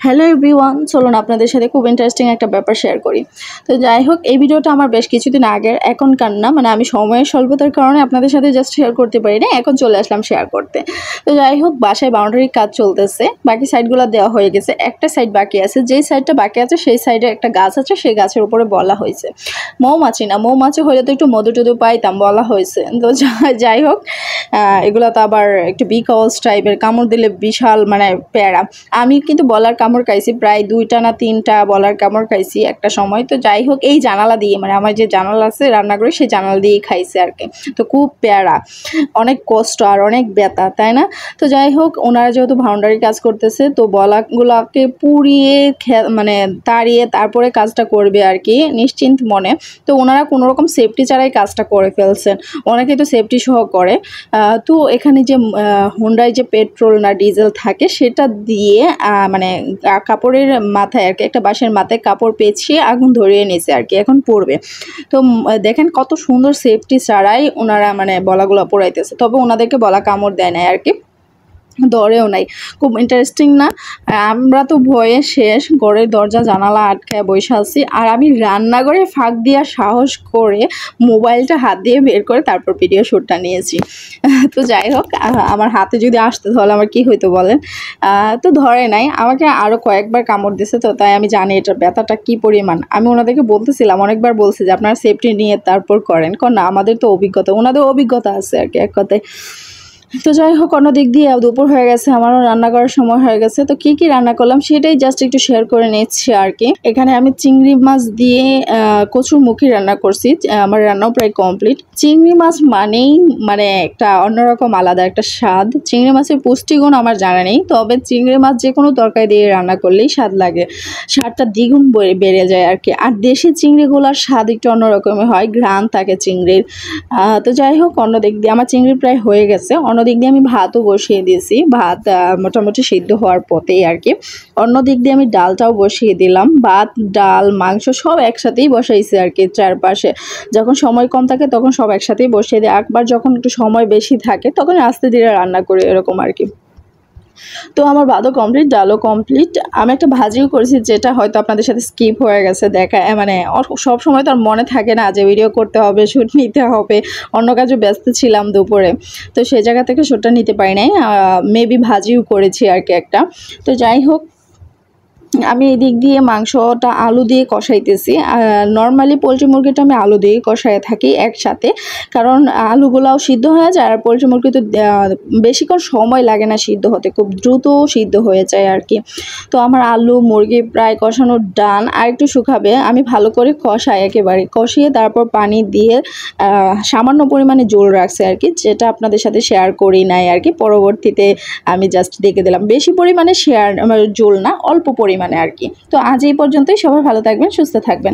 Hello everyone, চলুন আপনাদের সাথে খুব ইন্টারেস্টিং একটা ব্যাপার শেয়ার করি। তো যাই হোক, এই ভিডিওটা আমার বেশ কিছুদিন আগের, এখনকার না। মানে আমি সময়ের স্বল্পতার কারণে আপনাদের সাথে জাস্ট শেয়ার করতে পারি না, এখন চলে আসলাম শেয়ার করতে। তো যাই হোক, বাসায় বাউন্ডারির কাজ চলতেছে, বাকি সাইডগুলো দেওয়া হয়ে গেছে, একটা সাইড বাকি আছে। যেই সাইডটা বাকি আছে সেই সাইডে একটা গাছ আছে, সেই গাছের উপরে বলা হয়েছে মৌমাছি না, মৌমাছি হলে তো একটু মধু টধু পাইতাম, বলা হয়েছে। তো যাই হোক, এগুলো তো আবার একটু বিকজ টাইপের, কামড় দিলে বিশাল মানে প্যারা। আমি কিন্তু বলার কামড় খাইছি প্রায় 2টা না 3টা বলার কামড় খাইছি একটা সময়। তো যাই হোক, এই জানালা দিয়ে, মানে আমার যে জানালা আছে রান্নাঘরে, সেই জানালা দিয়েই খাইছে আর কি। তো খুব প্যারা, অনেক কষ্ট আর অনেক ব্যথা, তাই না? তো যাই হোক, ওনারা যেহেতু বাউন্ডারি কাজ করতেছে, তো বলাগুলোকে পুড়িয়ে মানে তাড়িয়ে তারপরে কাজটা করবে আর কি, নিশ্চিন্ত মনে। তো ওনারা কোনোরকম সেফটি ছাড়াই কাজটা করে ফেলছেন। অনেকে তো সেফটি সহ করে। তো এখানে যে হুন্ডায় যে পেট্রোল না ডিজেল থাকে, সেটা দিয়ে মানে কাপড়ের মাথায় আর কি, একটা বাঁশের মাথায় কাপড় পেঁচিয়ে আগুন ধরিয়ে নিয়েছে আর কি, এখন পড়বে। তো দেখেন কত সুন্দর সেফটি ছাড়াই ওনারা মানে বলাগুলো পোড়াইতেছে। তবে ওনাদেরকে বলা কামড় দেয় না আর কি, দরেও নাই। খুব ইন্টারেস্টিং না? আমরা তো ভয়ে শেষ, ঘরের দরজা জানালা আটকায় বসে আছি। আর আমি রান্নাঘরে ফাঁক দিয়া সাহস করে মোবাইলটা হাত দিয়ে বের করে তারপর ভিডিও শ্যুটটা নিয়েছি। তো যাই হোক, আমার হাতে যদি আসতো তাহলে আমার কি হইতো বলেন। তো ধরে নাই, আমাকে আরও কয়েকবার কামড় দিয়েছে। তো তাই আমি জানি এটার ব্যথাটা কী পরিমাণ। আমি ওনাদেরকে বলতেছিলাম, অনেকবার বলছি যে আপনারা সেফটি নিয়ে তারপর করেন, কারণ না আমাদের তো অভিজ্ঞতা, ওনাদের অভিজ্ঞতা আছে আর কি, এক কথায়। তো যাই হোক, অন্য দিক দিয়ে দুপুর হয়ে গেছে, আমারও রান্না করার সময় হয়ে গেছে। তো কি কি রান্না করলাম সেটাই জাস্ট একটু শেয়ার করে নিচ্ছি আর কি। এখানে আমি চিংড়ি মাছ দিয়ে কচুরমুখী রান্না করছি। আমার রান্নাও প্রায় কমপ্লিট। চিংড়ি মাছ মানেই মানে একটা অন্যরকম আলাদা একটা স্বাদ। চিংড়ি মাছের পুষ্টিগুণ আমার জানা নেই, তবে চিংড়ি মাছ যে কোনো তরকারি দিয়ে রান্না করলেই স্বাদ লাগে, স্বাদটা দ্বিগুণ বেড়ে যায় আর কি। আর দেশি চিংড়িগুলোর স্বাদ একটু অন্যরকমের হয়, ঘ্রাণ থাকে চিংড়ির। তো যাই হোক, অন্য দিক দিয়ে আমার চিংড়ি প্রায় হয়ে গেছে। অন্য দিক দিয়ে আমি ভাতও বসিয়ে দিয়েছি, ভাত মোটামুটি সিদ্ধ হওয়ার পথেই আর কি। অন্য দিক দিয়ে আমি ডালটাও বসিয়ে দিলাম, ভাত ডাল মাংস সব একসাথেই বসাইছি আর কি। চারপাশে যখন সময় কম থাকে তখন সব একসাথেই বসিয়ে দিই, একবার যখন একটু সময় বেশি থাকে তখন আস্তে ধীরে রান্না করি, এরকম আর কি। তো আমার ভাতও কমপ্লিট, ডালও কমপ্লিট। আমি একটা ভাজিও করেছি, যেটা হয়তো আপনাদের সাথে স্কিপ হয়ে গেছে দেখা। মানে সব সময় তো আর মনে থাকে না যে ভিডিও করতে হবে, শ্যুট নিতে হবে, অন্য কাজে ব্যস্ত ছিলাম দুপুরে। তো সেই জায়গা থেকে শ্যুটটা নিতে পারি নাই, মেবি ভাজিও করেছি আর কি একটা। তো যাই হোক, আমি এদিক দিয়ে মাংসটা আলু দিয়ে কষাইতেছি। নর্মালি পোলট্রি মুরগিটা আমি আলু দিয়েই কষাই থাকি একসাথে, কারণ আলুগুলাও সিদ্ধ হয়ে যায়। আর পোলট্রি মুরগি তো বেশিক্ষণ সময় লাগে না সিদ্ধ হতে, খুব দ্রুত সিদ্ধ হয়ে যায় আর কি। তো আমার আলু মুরগি প্রায় কষানোর ডান, আর একটু শুকাবে। আমি ভালো করে কষাই, একেবারে কষিয়ে তারপর পানি দিয়ে সামান্য পরিমাণে জল রাখছি আর কি, যেটা আপনাদের সাথে শেয়ার করি নাই আর কি। পরবর্তীতে আমি জাস্ট দেখে দিলাম, বেশি পরিমাণে জল না, অল্প পরিমাণে আর কি। তো আজ এই পর্যন্তই, সবাই ভালো থাকবেন, সুস্থ থাকবেন।